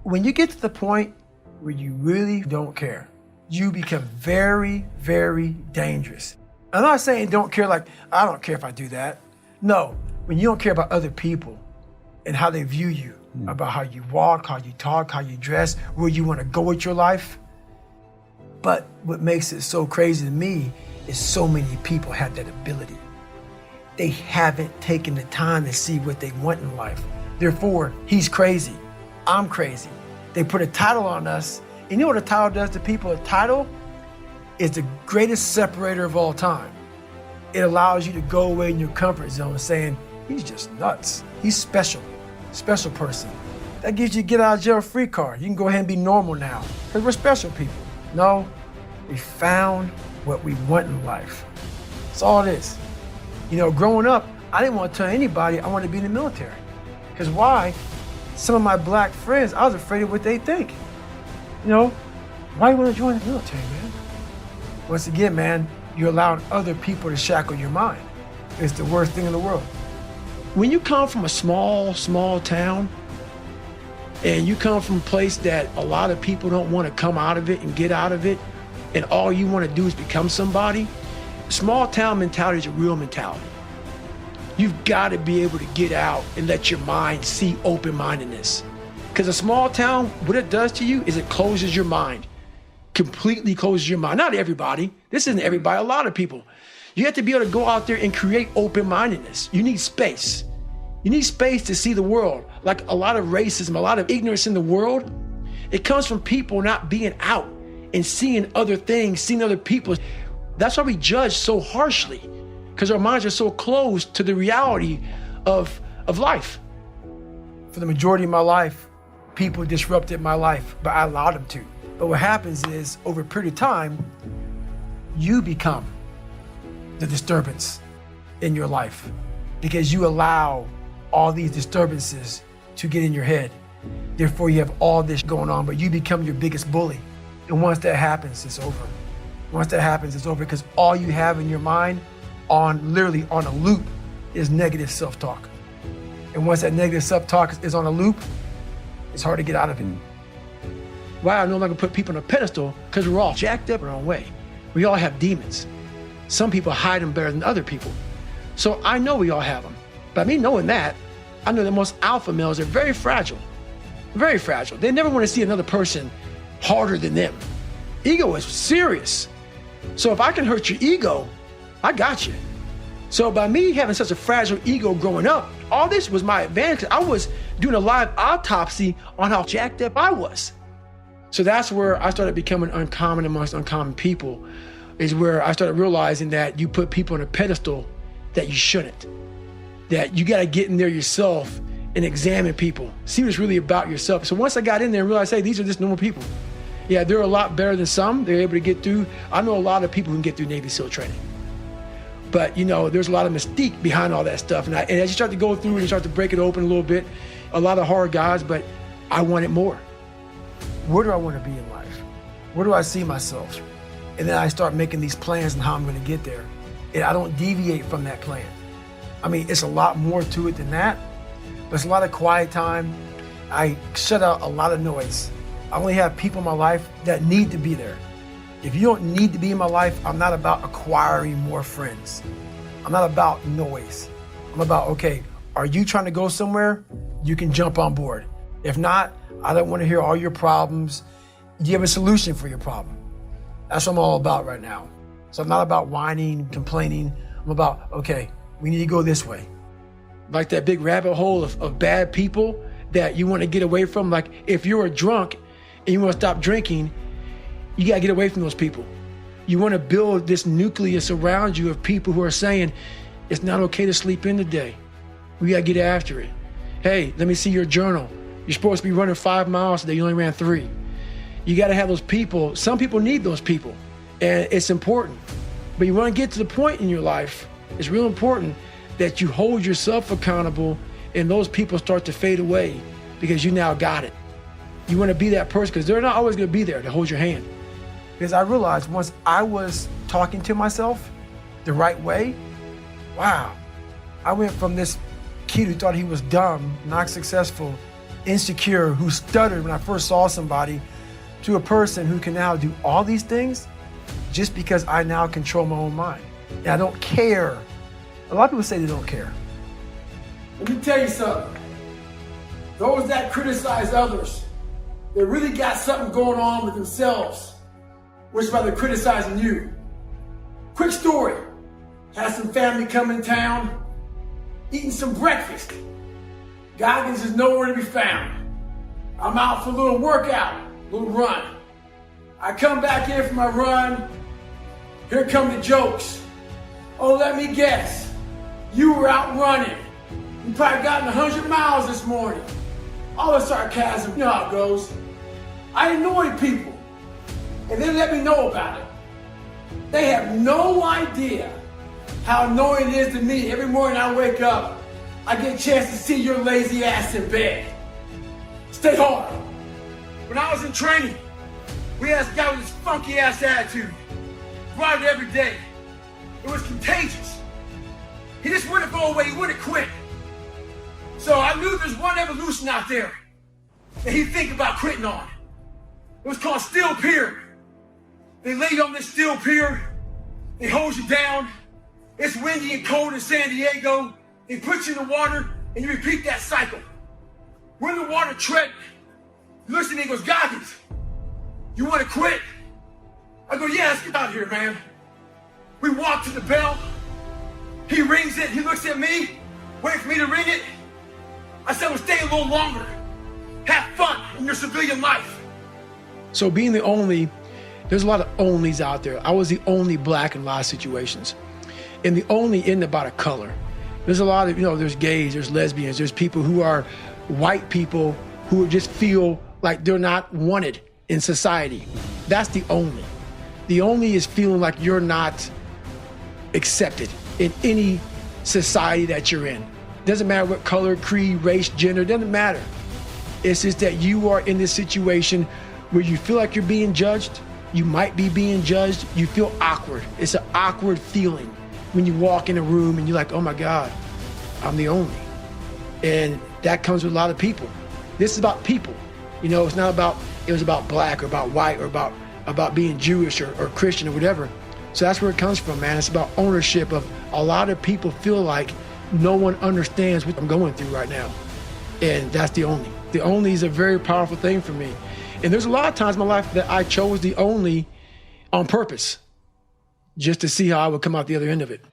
When you get to the point where you really don't care, you become very, very dangerous. I'm not saying don't care like, I don't care if I do that. No, when you don't care about other people and how they view you, about how you walk, how you talk, how you dress, where you want to go with your life. But what makes it so crazy to me is so many people have that ability. They haven't taken the time to see what they want in life. Therefore, he's crazy, I'm crazy. They put a title on us. And you know what a title does to people? A title is the greatest separator of all time. It allows you to go away in your comfort zone saying, he's just nuts. He's special person. That gives you a get out of jail free card. You can go ahead and be normal now because we're special people. No, we found what we want in life. That's all it is. You know, growing up, I didn't want to tell anybody I wanted to be in the military. Because why? Some of my black friends, I was afraid of what they think. You know, why do you want to join the military, man? Once again, man, you're allowing other people to shackle your mind. It's the worst thing in the world. When you come from a small town, and you come from a place that a lot of people don't want to come out of it and get out of it, and all you want to do is become somebody, small town mentality is a real mentality. You've got to be able to get out and let your mind see open-mindedness. Because a small town, what it does to you is it closes your mind, completely closes your mind. Not everybody, this isn't everybody, a lot of people. You have to be able to go out there and create open-mindedness. You need space. You need space to see the world. Like a lot of racism, a lot of ignorance in the world, it comes from people not being out and seeing other things, seeing other people. That's why we judge so harshly, because our minds are so closed to the reality of life. For the majority of my life, people disrupted my life, but I allowed them to. But what happens is, over a period of time, you become the disturbance in your life because you allow all these disturbances to get in your head. Therefore, you have all this going on, but you become your biggest bully. And once that happens, it's over. Once that happens, it's over because all you have in your mind literally on a loop is negative self-talk. And once that negative self-talk is on a loop, it's hard to get out of it. Why I no longer put people on a pedestal? Because we're all jacked up in our own way. We all have demons. Some people hide them better than other people. So I know we all have them. But me knowing that, I know that most alpha males are very fragile. Very fragile. They never want to see another person harder than them. Ego is serious. So if I can hurt your ego, I got you. So by me having such a fragile ego growing up, all this was my advantage. I was doing a live autopsy on how jacked up I was. So that's where I started becoming uncommon amongst uncommon people, is where I started realizing that you put people on a pedestal that you shouldn't. That you gotta get in there yourself and examine people, see what it's really about yourself. So once I got in there and realized, hey, these are just normal people. Yeah, they're a lot better than some. They're able to get through. I know a lot of people who can get through Navy SEAL training. But you know, there's a lot of mystique behind all that stuff. And as you start to go through and you start to break it open a little bit, a lot of hard guys, but I wanted more. Where do I want to be in life? Where do I see myself? And then I start making these plans on how I'm going to get there. And I don't deviate from that plan. I mean, it's a lot more to it than that, but it's a lot of quiet time. I shut out a lot of noise. I only have people in my life that need to be there. If you don't need to be in my life, I'm not about acquiring more friends. I'm not about noise. I'm about, okay, are you trying to go somewhere? You can jump on board. If not, I don't want to hear all your problems. Do you have a solution for your problem? That's what I'm all about right now. So I'm not about whining, complaining. I'm about, okay, we need to go this way. Like that big rabbit hole of bad people that you want to get away from. Like if you're a drunk and you want to stop drinking, you got to get away from those people. You want to build this nucleus around you of people who are saying, it's not okay to sleep in today. We got to get after it. Hey, let me see your journal. You're supposed to be running 5 miles today. You only ran 3. You got to have those people. Some people need those people, and it's important. But you want to get to the point in your life, it's real important that you hold yourself accountable and those people start to fade away because you now got it. You want to be that person because they're not always going to be there to hold your hand. Because I realized once I was talking to myself the right way, wow, I went from this kid who thought he was dumb, not successful, insecure, who stuttered when I first saw somebody, to a person who can now do all these things just because I now control my own mind. And I don't care. A lot of people say they don't care. Let me tell you something. Those that criticize others, they really got something going on with themselves, which is why they're criticizing you. Quick story. Had some family come in town, eating some breakfast. Goggins is nowhere to be found. I'm out for a little workout, a little run. I come back in for my run. Here come the jokes. Oh, let me guess. You were out running. You probably gotten 100 miles this morning. All the sarcasm, you know how it goes. I annoy people, and they let me know about it. They have no idea how annoying it is to me. Every morning I wake up, I get a chance to see your lazy ass in bed. Stay hard. When I was in training, we had this guy with this funky ass attitude. Brought it every day. It was contagious. He just wouldn't go away, he wouldn't quit. So I knew there's one evolution out there that he'd think about quitting on. It was called steel pier. They lay you on this steel pier, they hold you down. It's windy and cold in San Diego. They put you in the water and you repeat that cycle. We're in the water treading. He looks at me and goes, Goggins, you want to quit? I go, yeah, let's get out of here, man. We walk to the bell. He rings it. He looks at me, wait for me to ring it. I said, well, stay a little longer. Have fun in your civilian life. So being the only, there's a lot of onlys out there. I was the only black in a lot of situations. And the only isn't about a color. There's a lot of, there's gays, there's lesbians, there's people who are white people who just feel like they're not wanted in society. That's the only. The only is feeling like you're not accepted in any society that you're in. Doesn't matter what color, creed, race, gender, doesn't matter. It's just that you are in this situation where you feel like you're being judged. You might be being judged. You feel awkward. It's an awkward feeling when you walk in a room and you're like, oh my God, I'm the only. And that comes with a lot of people. This is about people. It's not about, it was about black or about white or about being Jewish or Christian or whatever. So that's where it comes from, man. It's about ownership of a lot of people feel like no one understands what I'm going through right now. And that's the only. The only is a very powerful thing for me. And there's a lot of times in my life that I chose the only on purpose, just to see how I would come out the other end of it.